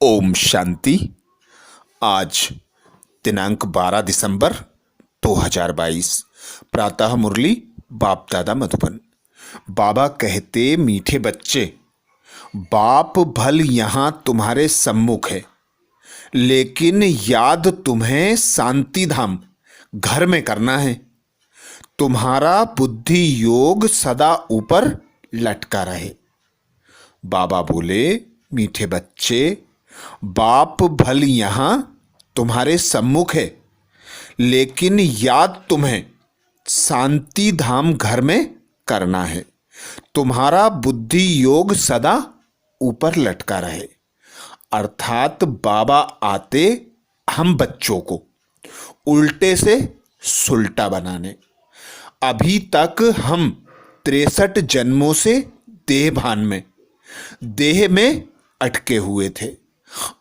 ओम शांति। आज दिनांक 12 दिसंबर 2022। प्रातः मुरली बाप दादा मधुबन। बाबा कहते, मीठे बच्चे, बाप भल यहाँ तुम्हारे सम्मुख है, लेकिन याद तुम्हें शांति धाम घर में करना है। तुम्हारा बुद्धि योग सदा ऊपर लटका रहे। बाबा बोले, मीठे बच्चे, बाप भल यहाँ तुम्हारे सम्मुख है, लेकिन याद तुम्हें शांति धाम घर में करना है। तुम्हारा बुद्धि योग सदा ऊपर लटका रहे। अर्थात बाबा आते हम बच्चों को उल्टे से सुलटा बनाने। अभी तक हम 63 जन्मों से देह में अटके हुए थे।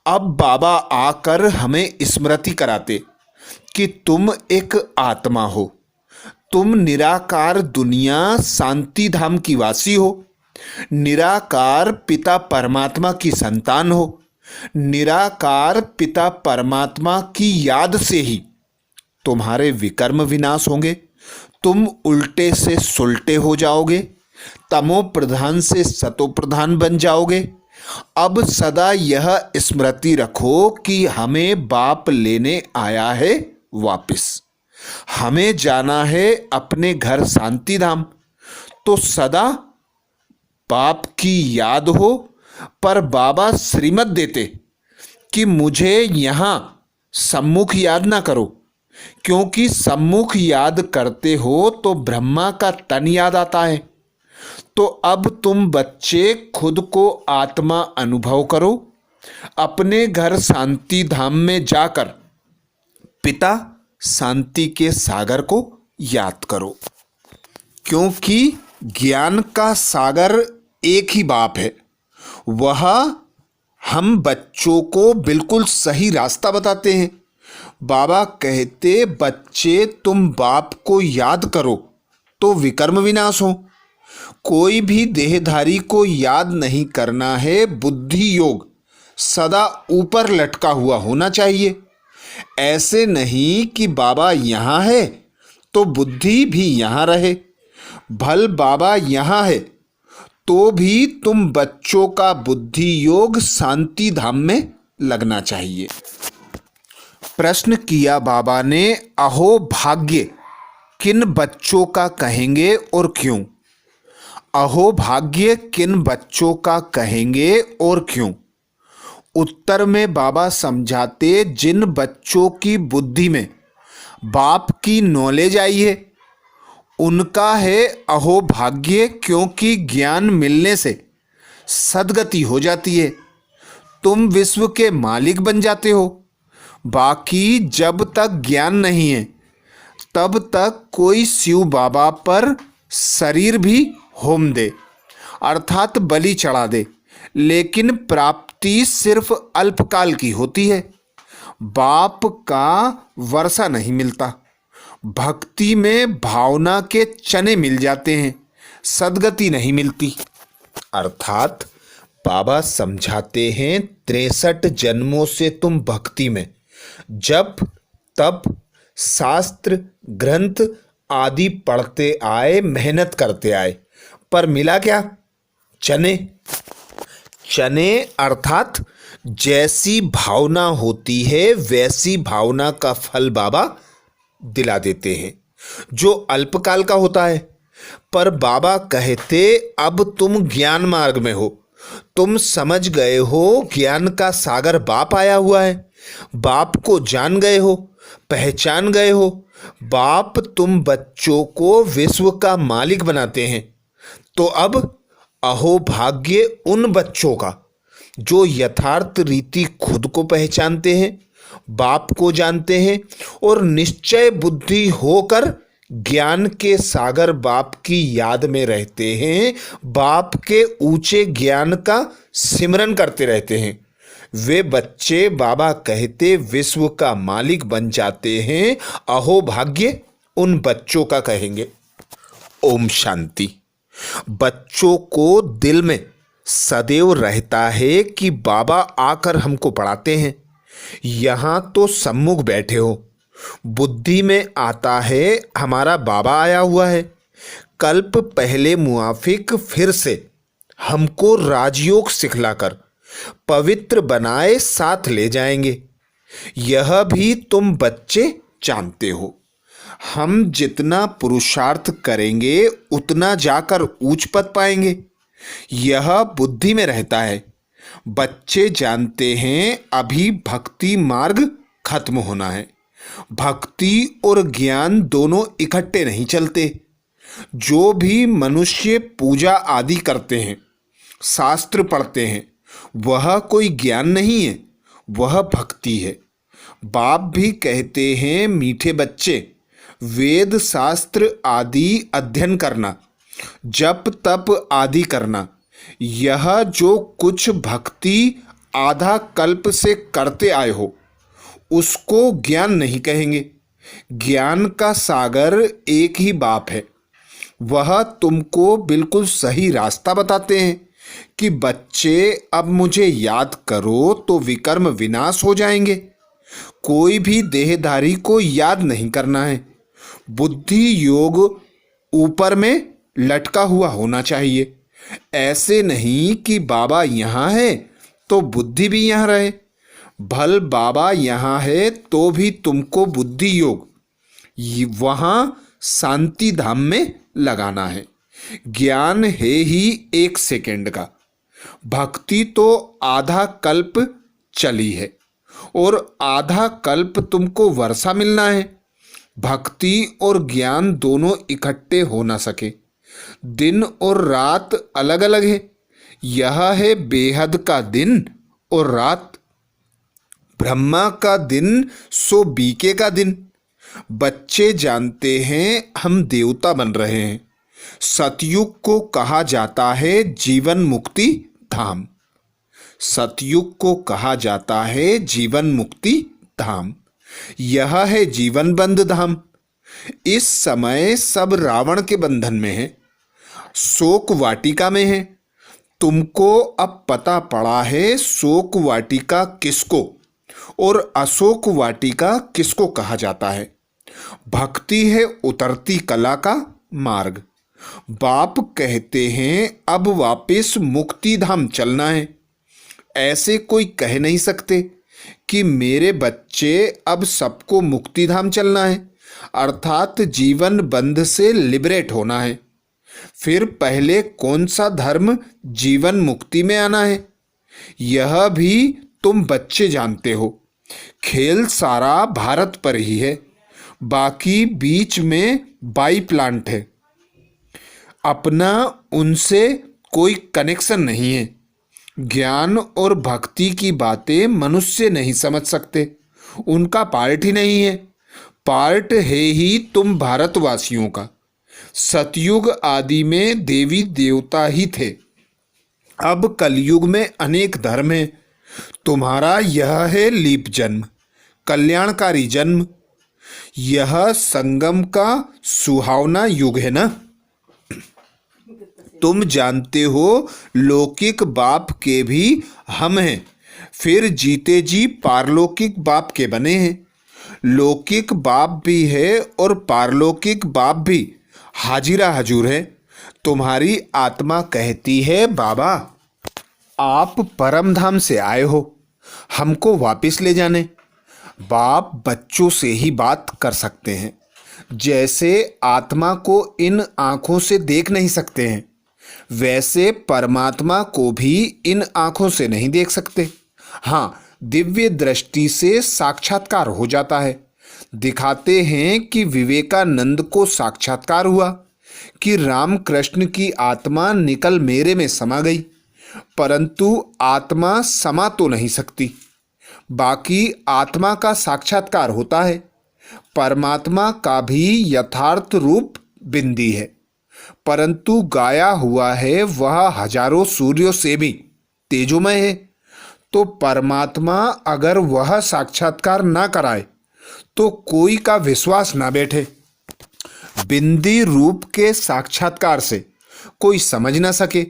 अब बाबा आकर हमें स्मृति कराते कि तुम एक आत्मा हो, तुम निराकार दुनिया शांति धाम की वासी हो, निराकार पिता परमात्मा की संतान हो। निराकार पिता परमात्मा की याद से ही तुम्हारे विकर्म विनाश होंगे। तुम उल्टे से सुलटे हो जाओगे, तमो प्रधान से सतो प्रधान बन जाओगे। अब सदा यह स्मृति रखो कि हमें बाप लेने आया है वापिस। हमें जाना है अपने घर शांति धाम। तो सदा बाप की याद हो। पर बाबा श्रीमत देते कि मुझे यहाँ सम्मुख याद ना करो, क्योंकि सम्मुख याद करते हो तो ब्रह्मा का तन याद आता है। तो अब तुम बच्चे खुद को आत्मा अनुभव करो। अपने घर शांति धाम में जाकर पिता शांति के सागर को याद करो, क्योंकि ज्ञान का सागर एक ही बाप है। वह हम बच्चों को बिल्कुल सही रास्ता बताते हैं। बाबा कहते, बच्चे तुम बाप को याद करो तो विकर्म विनाश हो। कोई भी देहधारी को याद नहीं करना है। बुद्धि योग सदा ऊपर लटका हुआ होना चाहिए। ऐसे नहीं कि बाबा यहाँ है तो बुद्धि भी यहाँ रहे। भल बाबा यहाँ है तो भी तुम बच्चों का बुद्धि योग शांति धाम में लगना चाहिए। प्रश्न किया बाबा ने, अहो भाग्य किन बच्चों का कहेंगे और क्यों? अहो भाग्य किन बच्चों का कहेंगे और क्यों? उत्तर में बाबा समझाते, जिन बच्चों की बुद्धि में बाप की नॉलेज आई है उनका है अहो भाग्य, क्योंकि ज्ञान मिलने से सद्गति हो जाती है। तुम विश्व के मालिक बन जाते हो। बाकी जब तक ज्ञान नहीं है तब तक कोई शिव बाबा पर शरीर भी होम दे, अर्थात बलि चढ़ा दे, लेकिन प्राप्ति सिर्फ अल्पकाल की होती है। बाप का वर्षा नहीं मिलता। भक्ति में भावना के चने मिल जाते हैं, सद्गति नहीं मिलती। अर्थात बाबा समझाते हैं, 63 जन्मों से तुम भक्ति में जब तब शास्त्र ग्रंथ आदि पढ़ते आए, मेहनत करते आए, पर मिला क्या? चने अर्थात जैसी भावना होती है वैसी भावना का फल बाबा दिला देते हैं, जो अल्पकाल का होता है। पर बाबा कहते, अब तुम ज्ञान मार्ग में हो, तुम समझ गए हो ज्ञान का सागर बाप आया हुआ है। बाप को जान गए हो, पहचान गए हो। बाप तुम बच्चों को विश्व का मालिक बनाते हैं। तो अब अहो भाग्य उन बच्चों का जो यथार्थ रीति खुद को पहचानते हैं, बाप को जानते हैं और निश्चय बुद्धि होकर ज्ञान के सागर बाप की याद में रहते हैं। बाप के ऊंचे ज्ञान का सिमरन करते रहते हैं। वे बच्चे बाबा कहते विश्व का मालिक बन जाते हैं। अहो भाग्य उन बच्चों का कहेंगे। ओम शांति। बच्चों को दिल में सदैव रहता है कि बाबा आकर हमको पढ़ाते हैं। यहाँ तो सम्मुख बैठे हो, बुद्धि में आता है हमारा बाबा आया हुआ है, कल्प पहले मुआफिक फिर से हमको राजयोग सिखलाकर पवित्र बनाए साथ ले जाएंगे। यह भी तुम बच्चे जानते हो। हम जितना पुरुषार्थ करेंगे उतना जाकर ऊंच पद पाएंगे। यह बुद्धि में रहता है। बच्चे जानते हैं अभी भक्ति मार्ग खत्म होना है। भक्ति और ज्ञान दोनों इकट्ठे नहीं चलते। जो भी मनुष्य पूजा आदि करते हैं, शास्त्र पढ़ते हैं, वह कोई ज्ञान नहीं है, वह भक्ति है। बाप भी कहते हैं, मीठे बच्चे, वेद शास्त्र आदि अध्ययन करना, जप तप आदि करना, यह जो कुछ भक्ति आधा कल्प से करते आए हो उसको ज्ञान नहीं कहेंगे। ज्ञान का सागर एक ही बाप है। वह तुमको बिल्कुल सही रास्ता बताते हैं कि बच्चे अब मुझे याद करो तो विकर्म विनाश हो जाएंगे। कोई भी देहधारी को याद नहीं करना है। बुद्धि योग ऊपर में लटका हुआ होना चाहिए। ऐसे नहीं कि बाबा यहाँ है तो बुद्धि भी यहाँ रहे। भल बाबा यहाँ है तो भी तुमको बुद्धि योग वहाँ शांति धाम में लगाना है। ज्ञान है ही 1 सेकेंड का। भक्ति तो आधा कल्प चली है और आधा कल्प तुमको वर्षा मिलना है। भक्ति और ज्ञान दोनों इकट्ठे हो ना सके। दिन और रात अलग अलग है। यह है बेहद का दिन और रात। ब्रह्मा का दिन सो बीके का दिन। बच्चे जानते हैं हम देवता बन रहे हैं। सतयुग को कहा जाता है जीवन मुक्ति धाम। सतयुग को कहा जाता है जीवन मुक्ति धाम। यह है जीवन बंध धाम। इस समय सब रावण के बंधन में है, शोक वाटिका में है। तुमको अब पता पड़ा है शोक वाटिका किसको और अशोक वाटिका किसको कहा जाता है। भक्ति है उतरती कला का मार्ग। बाप कहते हैं अब वापस मुक्ति धाम चलना है। ऐसे कोई कह नहीं सकते कि मेरे बच्चे अब सबको मुक्ति धाम चलना है, अर्थात जीवन बंध से लिबरेट होना है। फिर पहले कौन सा धर्म जीवन मुक्ति में आना है, यह भी तुम बच्चे जानते हो। खेल सारा भारत पर ही है, बाकी बीच में बाई प्लांट है। अपना उनसे कोई कनेक्शन नहीं है। ज्ञान और भक्ति की बातें मनुष्य नहीं समझ सकते, उनका पार्ट ही नहीं है। पार्ट है ही तुम भारतवासियों का। सतयुग आदि में देवी देवता ही थे। अब कलयुग में अनेक धर्म हैं। तुम्हारा यह है लीप जन्म, कल्याणकारी जन्म। यह संगम का सुहावना युग है ना। तुम जानते हो लौकिक बाप के भी हम हैं, फिर जीते जी पारलौकिक बाप के बने हैं। लौकिक बाप भी है और पारलौकिक बाप भी हाजिरा हजूर है। तुम्हारी आत्मा कहती है, बाबा आप परम धाम से आए हो, हमको वापस ले जाने। बाप बच्चों से ही बात कर सकते हैं। जैसे आत्मा को इन आँखों से देख नहीं सकते हैं, वैसे परमात्मा को भी इन आँखों से नहीं देख सकते। हाँ, दिव्य दृष्टि से साक्षात्कार हो जाता है। दिखाते हैं कि विवेकानंद को साक्षात्कार हुआ कि रामकृष्ण की आत्मा निकल मेरे में समा गई, परंतु आत्मा समा तो नहीं सकती। बाकी आत्मा का साक्षात्कार होता है। परमात्मा का भी यथार्थ रूप बिंदी है, परंतु गाया हुआ है वह हजारों सूर्यों से भी तेजोमय है। तो परमात्मा अगर वह साक्षात्कार ना कराए तो कोई का विश्वास ना बैठे। बिंदी रूप के साक्षात्कार से कोई समझ ना सके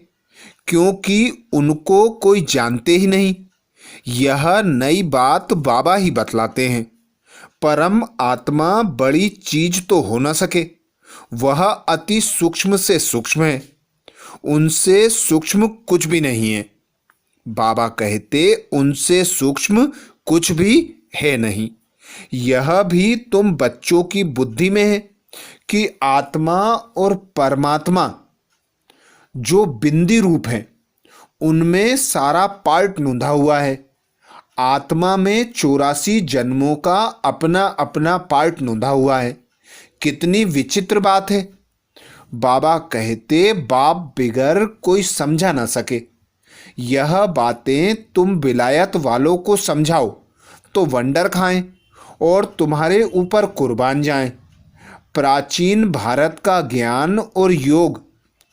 क्योंकि उनको कोई जानते ही नहीं। यह नई बात बाबा ही बतलाते हैं। परम आत्मा बड़ी चीज तो हो न सके, वह अति सूक्ष्म से सूक्ष्म है, उनसे सूक्ष्म कुछ भी नहीं है। बाबा कहते उनसे सूक्ष्म कुछ भी है नहीं। यह भी तुम बच्चों की बुद्धि में है कि आत्मा और परमात्मा जो बिंदी रूप है उनमें सारा पार्ट नूंधा हुआ है। आत्मा में 84 जन्मों का अपना अपना पार्ट नूंधा हुआ है। कितनी विचित्र बात है। बाबा कहते बाप बिगर कोई समझा ना सके। यह बातें तुम विलायत वालों को समझाओ तो वंडर खाएं और तुम्हारे ऊपर कुर्बान जाएं। प्राचीन भारत का ज्ञान और योग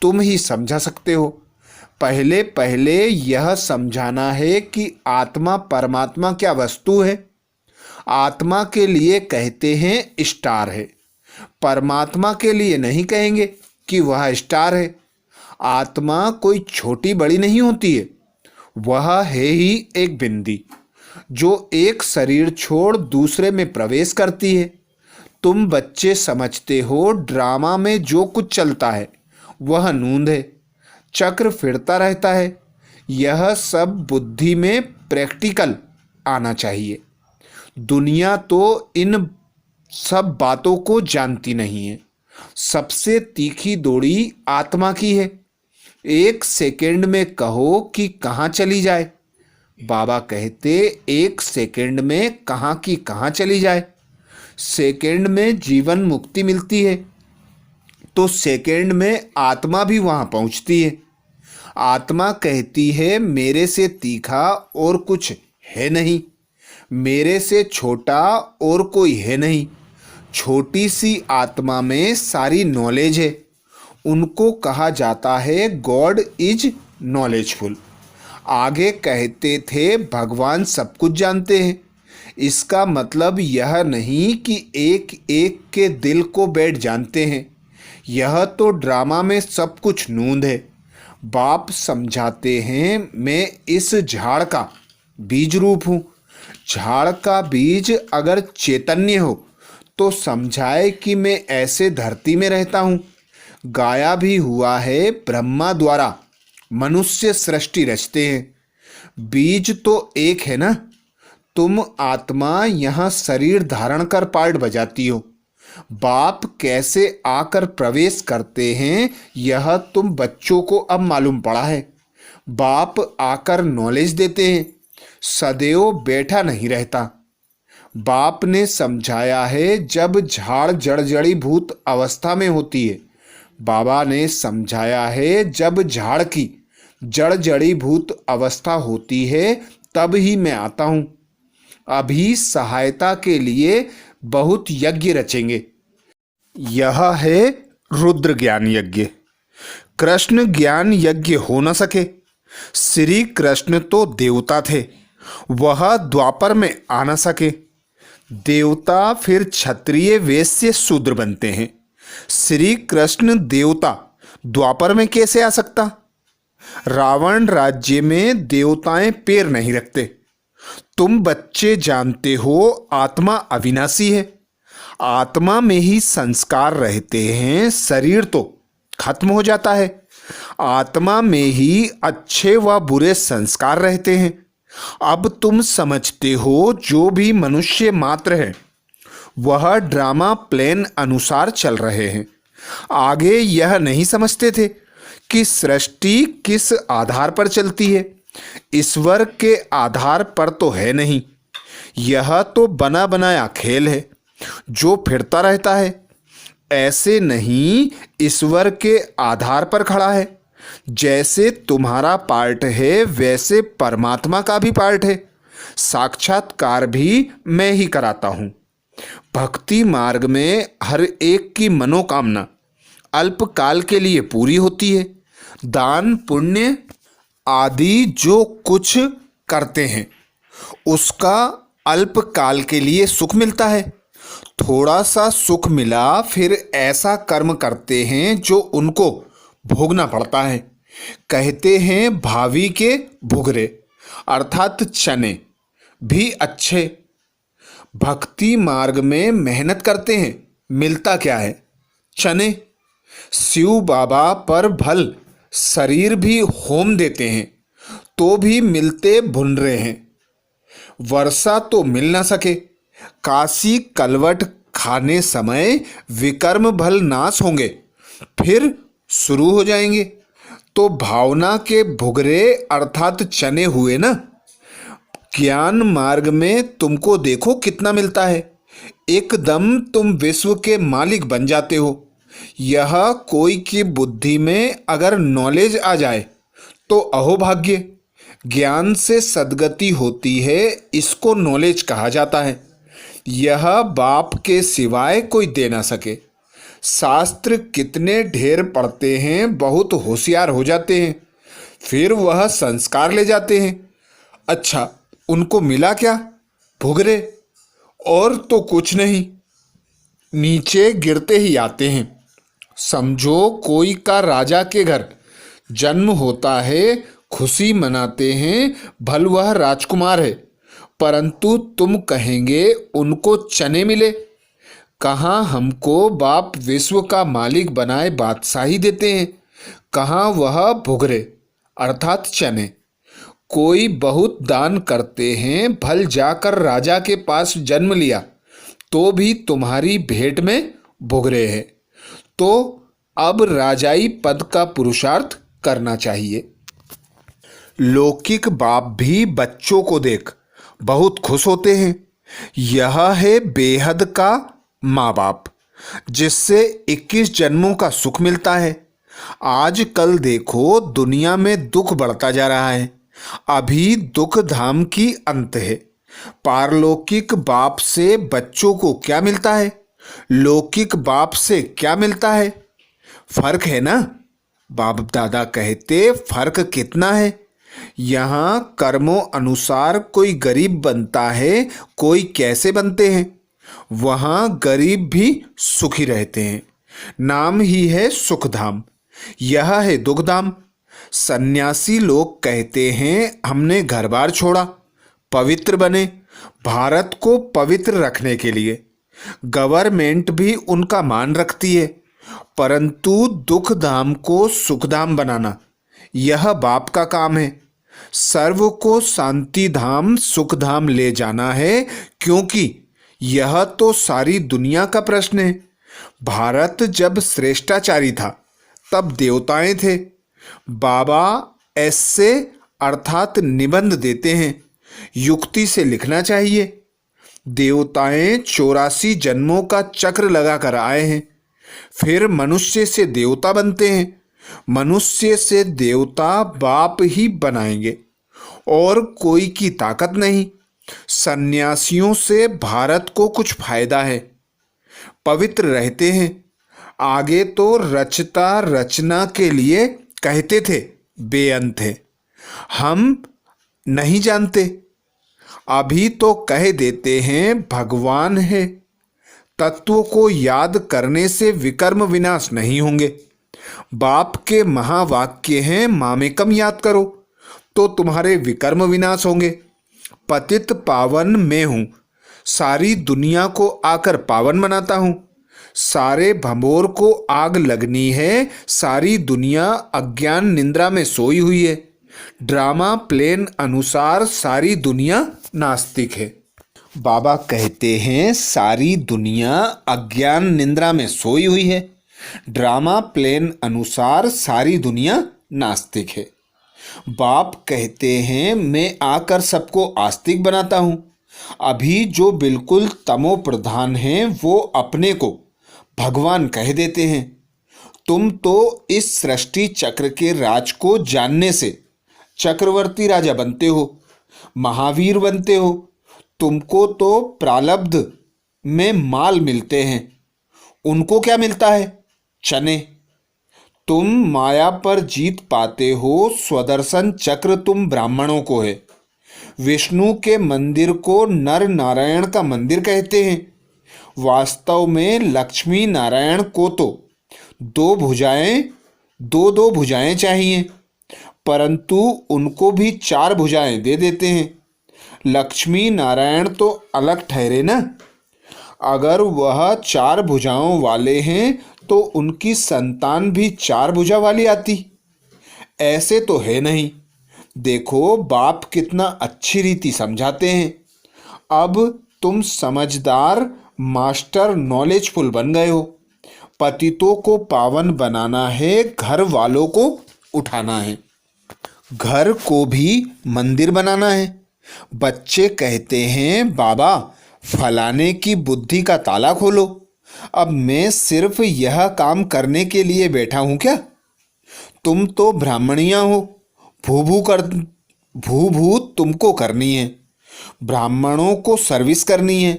तुम ही समझा सकते हो। पहले पहले यह समझाना है कि आत्मा परमात्मा क्या वस्तु है। आत्मा के लिए कहते हैं स्टार है, परमात्मा के लिए नहीं कहेंगे कि वह स्टार है। आत्मा कोई छोटी बड़ी नहीं होती है, वह है ही एक बिंदी जो एक शरीर छोड़ दूसरे में प्रवेश करती है। तुम बच्चे समझते हो ड्रामा में जो कुछ चलता है वह नूंद है, चक्र फिरता रहता है। यह सब बुद्धि में प्रैक्टिकल आना चाहिए। दुनिया तो इन सब बातों को जानती नहीं है। सबसे तीखी दौड़ी आत्मा की है। एक सेकंड में कहो कि कहाँ चली जाए। बाबा कहते एक सेकंड में कहाँ की कहाँ चली जाए। सेकंड में जीवन मुक्ति मिलती है तो सेकंड में आत्मा भी वहाँ पहुँचती है। आत्मा कहती है मेरे से तीखा और कुछ है नहीं, मेरे से छोटा और कोई है नहीं। छोटी सी आत्मा में सारी नॉलेज है। उनको कहा जाता है गॉड इज नॉलेजफुल। आगे कहते थे भगवान सब कुछ जानते हैं। इसका मतलब यह नहीं कि एक एक के दिल को बैठ जानते हैं। यह तो ड्रामा में सब कुछ नूंद है। बाप समझाते हैं मैं इस झाड़ का बीज रूप हूँ। झाड़ का बीज अगर चैतन्य हो तो समझाए कि मैं ऐसे धरती में रहता हूँ। गाया भी हुआ है ब्रह्मा द्वारा मनुष्य सृष्टि रचते हैं। बीज तो एक है ना। तुम आत्मा यहाँ शरीर धारण कर पार्ट बजाती हो। बाप कैसे आकर प्रवेश करते हैं यह तुम बच्चों को अब मालूम पड़ा है। बाप आकर नॉलेज देते हैं, सदैव बैठा नहीं रहता। बाप ने समझाया है जब झाड़ जड़ जड़ी भूत अवस्था में होती है। बाबा ने समझाया है जब झाड़ की जड़ जड़ी भूत अवस्था होती है तब ही मैं आता हूँ। अभी सहायता के लिए बहुत यज्ञ रचेंगे। यह है रुद्र ज्ञान यज्ञ। कृष्ण ज्ञान यज्ञ हो न सके। श्री कृष्ण तो देवता थे, वह द्वापर में आ न सके। देवता फिर क्षत्रिय वैश्य शूद्र बनते हैं। श्री कृष्ण देवता द्वापर में कैसे आ सकता। रावण राज्य में देवताएं पैर नहीं रखते। तुम बच्चे जानते हो आत्मा अविनाशी है। आत्मा में ही संस्कार रहते हैं, शरीर तो खत्म हो जाता है। आत्मा में ही अच्छे व बुरे संस्कार रहते हैं। अब तुम समझते हो जो भी मनुष्य मात्र है वह ड्रामा प्लान अनुसार चल रहे हैं। आगे यह नहीं समझते थे कि सृष्टि किस आधार पर चलती है। ईश्वर के आधार पर तो है नहीं। यह तो बना बनाया खेल है जो फिरता रहता है। ऐसे नहीं ईश्वर के आधार पर खड़ा है। जैसे तुम्हारा पार्ट है वैसे परमात्मा का भी पार्ट है। साक्षात्कार भी मैं ही कराता हूँ। भक्ति मार्ग में हर एक की मनोकामना अल्पकाल के लिए पूरी होती है। दान पुण्य आदि जो कुछ करते हैं उसका अल्पकाल के लिए सुख मिलता है। थोड़ा सा सुख मिला फिर ऐसा कर्म करते हैं जो उनको भोगना पड़ता है। कहते हैं भावी के भुगरे अर्थात चने भी अच्छे। भक्ति मार्ग में मेहनत करते हैं, मिलता क्या है? चने। शिव बाबा पर भल शरीर भी होम देते हैं तो भी मिलते भुनरे हैं। वर्षा तो मिल ना सके, काशी कलवट खाने समय विकर्म भल नाश होंगे, फिर शुरू हो जाएंगे। तो भावना के भुगरे अर्थात चने हुए ना। ज्ञान मार्ग में तुमको देखो कितना मिलता है, एकदम तुम विश्व के मालिक बन जाते हो। यह कोई की बुद्धि में अगर नॉलेज आ जाए तो अहोभाग्य। ज्ञान से सद्गति होती है, इसको नॉलेज कहा जाता है। यह बाप के सिवाय कोई दे ना सके। शास्त्र कितने ढेर पढ़ते हैं, बहुत होशियार हो जाते हैं, फिर वह संस्कार ले जाते हैं। अच्छा, उनको मिला क्या? भुगरे, और तो कुछ नहीं, नीचे गिरते ही आते हैं। समझो कोई का राजा के घर जन्म होता है, खुशी मनाते हैं, भल वह राजकुमार है, परंतु तुम कहेंगे उनको चने मिले। कहाँ हमको बाप विश्व का मालिक बनाए बादशाही देते हैं, कहाँ वह भुगरे अर्थात चने। कोई बहुत दान करते हैं, भल जाकर राजा के पास जन्म लिया तो भी तुम्हारी भेंट में भुगरे हैं। तो अब राजाई पद का पुरुषार्थ करना चाहिए। लौकिक बाप भी बच्चों को देख बहुत खुश होते हैं। यह है बेहद का माँ बाप, जिससे 21 जन्मों का सुख मिलता है। आजकल देखो दुनिया में दुख बढ़ता जा रहा है, अभी दुख धाम की अंत है। पारलौकिक बाप से बच्चों को क्या मिलता है, लौकिक बाप से क्या मिलता है? फर्क है ना। बाप दादा कहते फर्क कितना है। यहाँ कर्मों अनुसार कोई गरीब बनता है, कोई कैसे बनते हैं। वहाँ गरीब भी सुखी रहते हैं। नाम ही है सुखधाम, यह है दुखधाम। सन्यासी लोग कहते हैं हमने घर बार छोड़ा, पवित्र बने, भारत को पवित्र रखने के लिए। गवर्नमेंट भी उनका मान रखती है, परंतु दुख धाम को सुखधाम बनाना यह बाप का काम है। सर्व को शांति धाम सुख धाम ले जाना है, क्योंकि यह तो सारी दुनिया का प्रश्न है। भारत जब श्रेष्ठाचारी था तब देवताएं थे। बाबा ऐसे अर्थात निबंध देते हैं, युक्ति से लिखना चाहिए। देवताएं 84 जन्मों का चक्र लगा कर आए हैं, फिर मनुष्य से देवता बनते हैं। मनुष्य से देवता बाप ही बनाएंगे, और कोई की ताकत नहीं। सन्यासियों से भारत को कुछ फायदा है, पवित्र रहते हैं। आगे तो रचता रचना के लिए कहते थे बेअंत है, हम नहीं जानते। अभी तो कह देते हैं भगवान है। तत्व को याद करने से विकर्म विनाश नहीं होंगे। बाप के महावाक्य हैं, मामेकम याद करो तो तुम्हारे विकर्म विनाश होंगे। पतित पावन मैं हूँ, सारी दुनिया को आकर पावन बनाता हूँ। सारे भंबोर को आग लगनी है, सारी दुनिया अज्ञान निंद्रा में सोई हुई है। ड्रामा प्लेन अनुसार सारी दुनिया नास्तिक है। बाबा कहते हैं सारी दुनिया अज्ञान निंद्रा में सोई हुई है। ड्रामा प्लेन अनुसार सारी दुनिया नास्तिक है। बाप कहते हैं मैं आकर सबको आस्तिक बनाता हूँ। अभी जो बिल्कुल तमो प्रधान हैं वो अपने को भगवान कह देते हैं। तुम तो इस सृष्टि चक्र के राज को जानने से चक्रवर्ती राजा बनते हो, महावीर बनते हो। तुमको तो प्रालब्ध में माल मिलते हैं, उनको क्या मिलता है? चने। तुम माया पर जीत पाते हो, स्वदर्शन चक्र तुम ब्राह्मणों को है। विष्णु के मंदिर को नर नारायण का मंदिर कहते हैं। वास्तव में लक्ष्मी नारायण को तो दो भुजाएं चाहिए। परंतु उनको भी चार भुजाएं दे देते हैं। लक्ष्मी नारायण तो अलग ठहरे ना। अगर वह चार भुजाओं वाले हैं तो उनकी संतान भी चार भुजा वाली आती। ऐसे तो है नहीं। देखो बाप कितना अच्छी रीति समझाते हैं। अब तुम समझदार मास्टर नॉलेजफुल बन गए हो। पतितों को पावन बनाना है, घर वालों को उठाना है, घर को भी मंदिर बनाना है। बच्चे कहते हैं बाबा फलाने की बुद्धि का ताला खोलो। अब मैं सिर्फ यह काम करने के लिए बैठा हूं क्या? तुम तो ब्राह्मणियां हो। भू भू कर भू भू तुमको करनी है। ब्राह्मणों को सर्विस करनी है।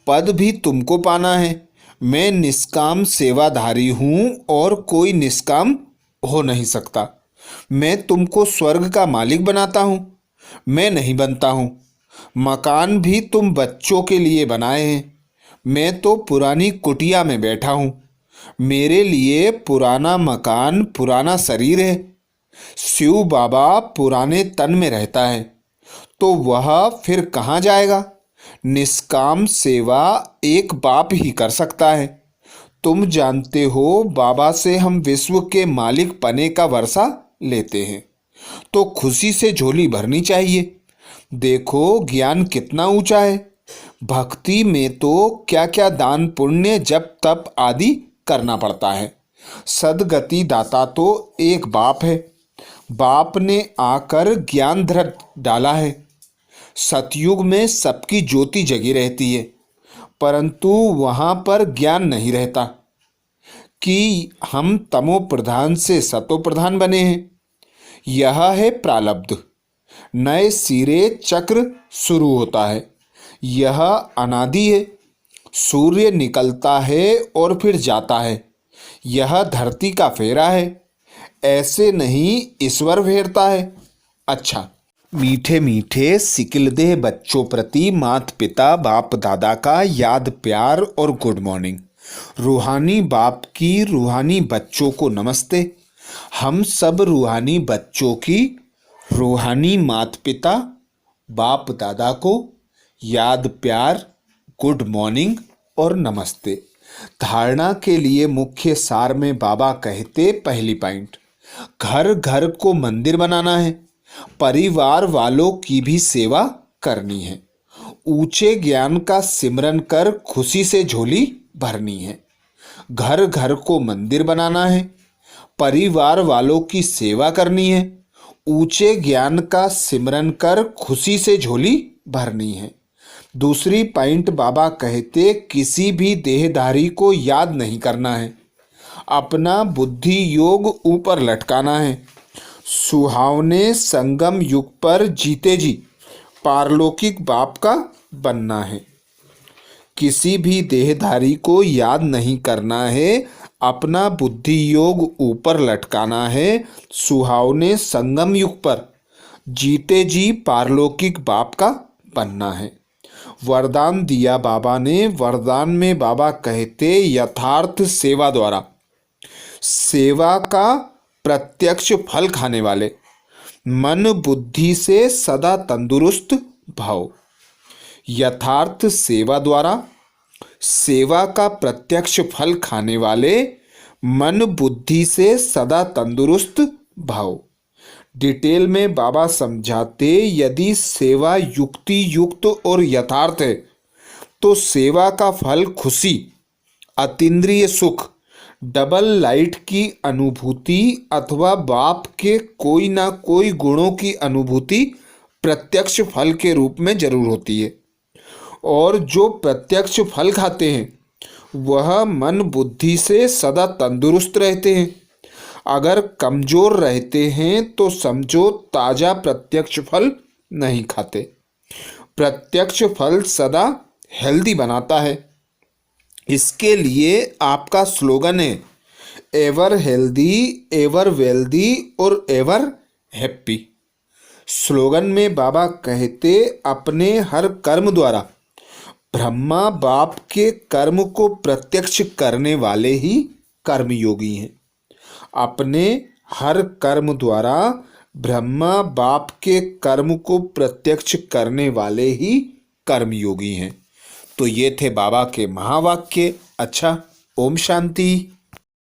पद भी तुमको पाना है। मैं निष्काम सेवाधारी हूं और कोई निष्काम हो नहीं सकता। मैं तुमको स्वर्ग का मालिक बनाता हूं, मैं नहीं बनता हूं। मकान भी तुम बच्चों के लिए बनाए हैं। मैं तो पुरानी कुटिया में बैठा हूं। मेरे लिए पुराना मकान पुराना शरीर है। शिव बाबा पुराने तन में रहता है तो वह फिर कहाँ जाएगा? निष्काम सेवा एक बाप ही कर सकता है। तुम जानते हो बाबा से हम विश्व के मालिक पने का वर्षा लेते हैं तो खुशी से झोली भरनी चाहिए। देखो ज्ञान कितना ऊंचा है। भक्ति में तो क्या क्या दान पुण्य जप तप आदि करना पड़ता है। सदगति दाता तो एक बाप है। बाप ने आकर ज्ञान धर डाला है। सतयुग में सबकी ज्योति जगी रहती है, परंतु वहाँ पर ज्ञान नहीं रहता कि हम तमो प्रधान से सतो प्रधान बने हैं। यह है प्रारब्ध। नए सिरे चक्र शुरू होता है। यह अनादि है। सूर्य निकलता है और फिर जाता है। यह धरती का फेरा है। ऐसे नहीं ईश्वर फेरता है। अच्छा, मीठे मीठे सिकिलदेह बच्चों प्रति माता पिता बाप दादा का याद प्यार और गुड मॉर्निंग। रूहानी बाप की रूहानी बच्चों को नमस्ते। हम सब रूहानी बच्चों की रूहानी माता पिता बाप दादा को याद प्यार गुड मॉर्निंग और नमस्ते। धारणा के लिए मुख्य सार में बाबा कहते पहली पॉइंट, घर घर को मंदिर बनाना है। परिवार वालों की भी सेवा करनी है। ऊंचे ज्ञान का सिमरन कर खुशी से झोली भरनी है। घर घर को मंदिर बनाना है। परिवार वालों की सेवा करनी है। ऊंचे ज्ञान का सिमरन कर खुशी से झोली भरनी है। दूसरी पॉइंट बाबा कहते किसी भी देहधारी को याद नहीं करना है। अपना बुद्धि योग ऊपर लटकाना है। सुहावने संगम युग पर जीते जी पारलौकिक बाप का बनना है। किसी भी देहधारी को याद नहीं करना है। अपना बुद्धि योग ऊपर लटकाना है। सुहावने संगम युग पर जीते जी पारलौकिक बाप का बनना है। वरदान दिया बाबा ने। वरदान में बाबा कहते यथार्थ सेवा द्वारा सेवा का प्रत्यक्ष फल खाने वाले मन बुद्धि से सदा तंदुरुस्त भाव। यथार्थ सेवा द्वारा सेवा का प्रत्यक्ष फल खाने वाले मन बुद्धि से सदा तंदुरुस्त भाव। डिटेल में बाबा समझाते यदि सेवा युक्ति युक्त और यथार्थ है तो सेवा का फल खुशी, अतीन्द्रिय सुख, डबल लाइट की अनुभूति अथवा बाप के कोई ना कोई गुणों की अनुभूति प्रत्यक्ष फल के रूप में जरूर होती है। और जो प्रत्यक्ष फल खाते हैं वह मन बुद्धि से सदा तंदुरुस्त रहते हैं। अगर कमजोर रहते हैं तो समझो ताजा प्रत्यक्ष फल नहीं खाते। प्रत्यक्ष फल सदा हेल्दी बनाता है। इसके लिए आपका स्लोगन है एवर हेल्दी, एवर वेल्दी और एवर हैप्पी। स्लोगन में बाबा कहते अपने हर कर्म द्वारा ब्रह्मा बाप के कर्म को प्रत्यक्ष करने वाले ही कर्मयोगी हैं। अपने हर कर्म द्वारा ब्रह्मा बाप के कर्म को प्रत्यक्ष करने वाले ही कर्मयोगी हैं। तो ये थे बाबा के महावाक्य। अच्छा, ओम शांति।